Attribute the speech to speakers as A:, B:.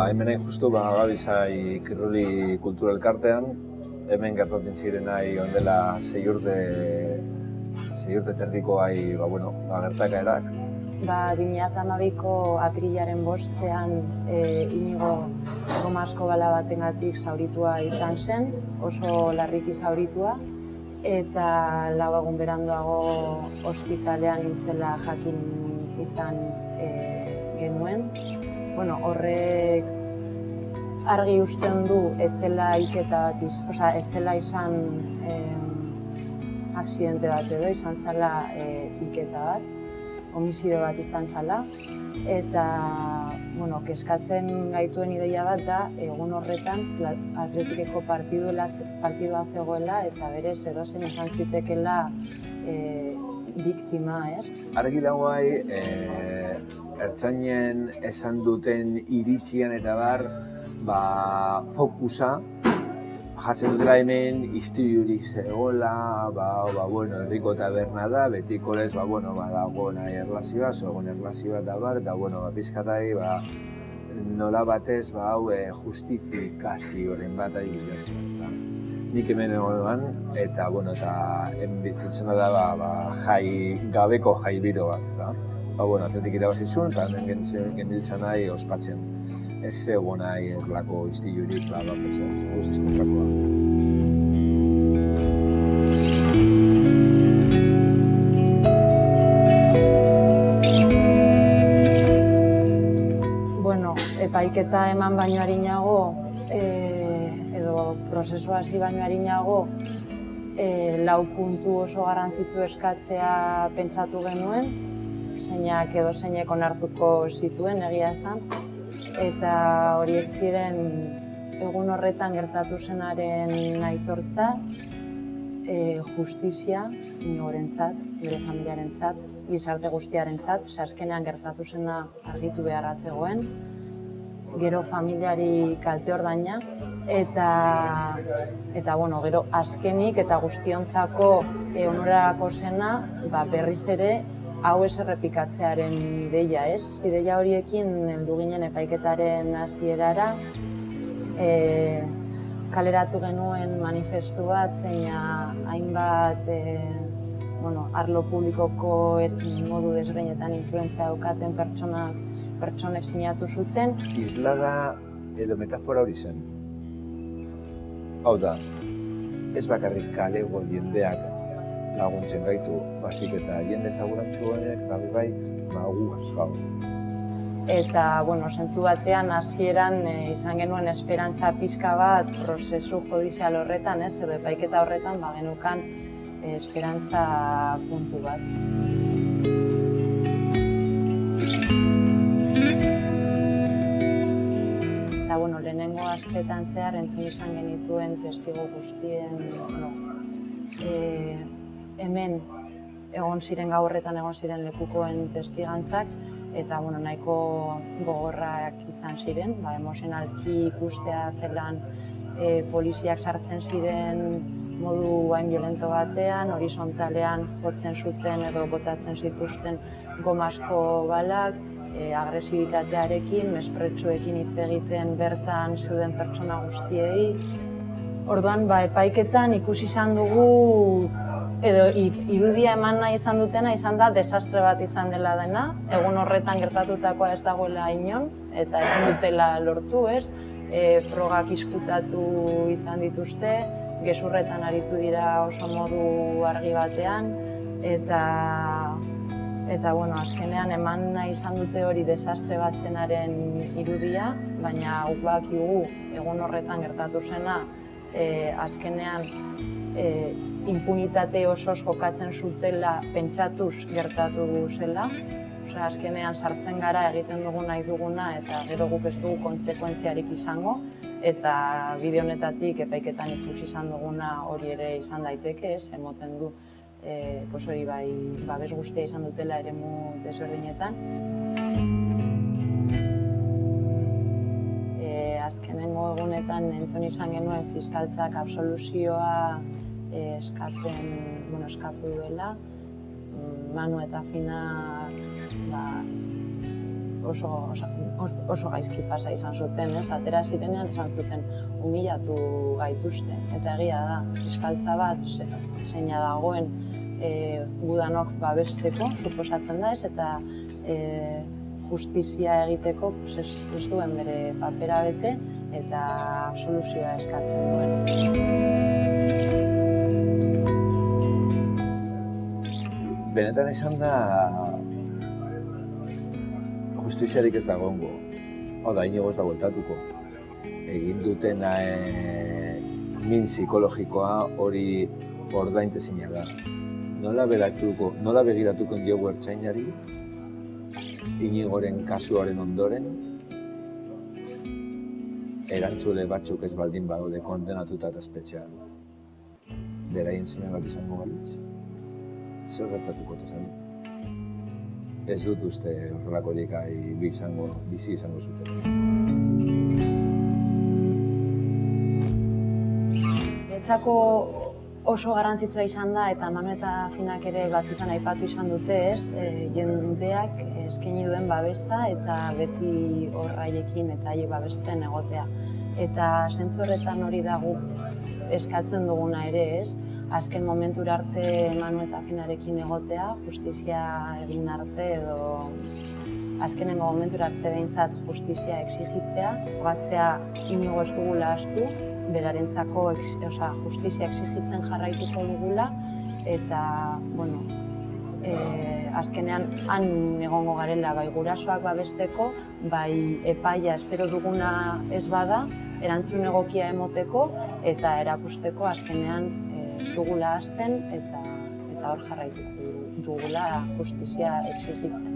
A: Hemen hain justu Gabizai Kirroli Kultura Elkartean, hemen gertatzen ziren nahi ondela 6 urte terdiko gertakaerak.
B: 2012ko apirilaren 5ean Inigo gomazko bala batengatik zauritua izan zen, oso larriki zauritua, eta 4 egun beranduago ospitalean nintzela jakin izan genuen. Horrek argi uzten du etzela hilketa bat, etzela izan aksidente bat edo, izan zela hilketa bat, homizidio bat izan zela, eta kezkatzen gaituen ideia bat da, egun horretan Atletikeko partidua zegoela eta berez edozen izan zitekela biktima, ez?
A: Argi dago ertzainen esan duten iritzian eta fokusa jartzen dutela hemen istilurik zegoela, herriko taberna da, betiko lez, dago nahi erlazioa, zogon erlazioa eta pizkatai, nola batez, justifikazioren bat ari bilatzen ez da. Nik hemen egon eta hemen biztutzena da gabeko jai biro bat, ez da. Atletik irabazi zuen, eta hemen genbiltzan nahi ospatzen. Ez zegoen nahi erlako istilurik, guztiz kontrakoa.
B: Epaiketa eman baino arinago, edo prozesua hasi baino arinago, 4 puntu oso garrantzitsu eskatzea pentsatu genuen, zeinak edo zeinek onartuko zituen egia esan, eta horiek ziren egun horretan gertatu zenaren aitortza, justizia, Inigorentzat, bere familiarentzat, gizarte guztiarentzat, azkenean gertatu zena argitu beharra zegoen, gero familiari kalte ordaina, eta gero azkenik eta guztiontzako honorarako zena berriz ere hau ez errepikatzearen ideia, ez? Ideia horiekin heldu ginen epaiketaren hasierara, kaleratu genuen manifestu bat, zeina hainbat arlo publikoko modu desberdinetan influentzia daukaten pertsonek sinatu zuten.
A: Islaga edo metafora hori zen. Hau da, ez bakarrik kalego jendeak laguntzen gaitu, basik eta jende segurantzu honek, bai, gu gau.
B: Eta, zentzu batean, hasieran izan genuen esperantza pixka bat prozesu judizial horretan, edo epaiketa horretan, genukan esperantza puntu bat. Eta, lehenengo asteetan zehar entzun izan genituen testigo guztien, hemen egon ziren gaurretan egon ziren lekukoen testigantzak, eta nahiko gogorrak izan ziren, emozionalki ikustea zelan poliziak sartzen ziren modu hain violento batean, horizontalean jotzen zuten edo botatzen zituzten gomazko balak, agresibitatearekin, mespretsuekin hitz egiten bertan zeuden pertsona guztiei. Orduan, epaiketan ikusi izan dugu, edo irudia eman nahi izan dutena izan da desastre bat izan dela dena, egun horretan gertatutakoa ez dagoela inon, eta ezin dutela lortu, ez? Frogak izkutatu izan dituzte, gezurretan aritu dira oso modu argi batean, eta azkenean eman nahi izan dute hori desastre bat zenaren irudia, baina guk bakigu egun horretan gertatu zena, azkenean impunitate osoz jokatzen zutela pentsatuz gertatu zela. Azkenean sartzen gara egiten dugu nahi duguna eta gero guk ez dugu kontsekuentziarik izango, eta bide honetatik epaiketan ikusi izan duguna hori ere izan daiteke, emoten du hori babes guztia izan dutela eremu desberdinetan. Azkenengo egunetan entzun izan genuen fiskaltzak absoluzioa eskatu duela. Manu eta Fina oso gaizki pasa izan zuten, ez? Atera zirenean esan zuten humilatu gaituzte. Eta egia da, fiskaltza bat zeina dagoen gudanok babesteko, suposatzen da ez, eta justizia egiteko ez duen bere papera bete eta soluzioa eskatzen duen.
A: Benetan esan da justiziarik ez da gongo. Hau da, inigo ez da bueltatuko. Egin duten min psikologikoa hori ordaintezina da. Nola begiratuko diogu ertzainari, Inigoren kasuaren ondoren, erantzule batzuk ez baldin badaude kondenatuta eta espetxean. Beraien seme bat izango balitz. Zer gertatuko zen? Ez dut uste horrelakorik bizi izango zuten.
B: Niretzako oso garrantzitsua izan da, eta Manu eta Finak ere batzutan aipatu izan dute ez, jendeak eskaini duen babesa eta beti horraiekin eta haiek babesten egotea. Eta zentzu horretan hori da guk eskatzen duguna ere ez, azken momentura arte Manu eta Finarekin egotea, justizia egin arte edo azkenengo momentura arte behintzat justizia exigitzea, batzea inogo ez dugula astu, berarentzako justizia exigitzen jarraituko dugula, eta, bueno, azkenean han egongo garela bai gurasoak babesteko, bai epaia espero duguna ez bada, erantzun egokia emoteko eta erakusteko azkenean ez dugula hasten eta hor jarraituko dugula justizia exigitzen.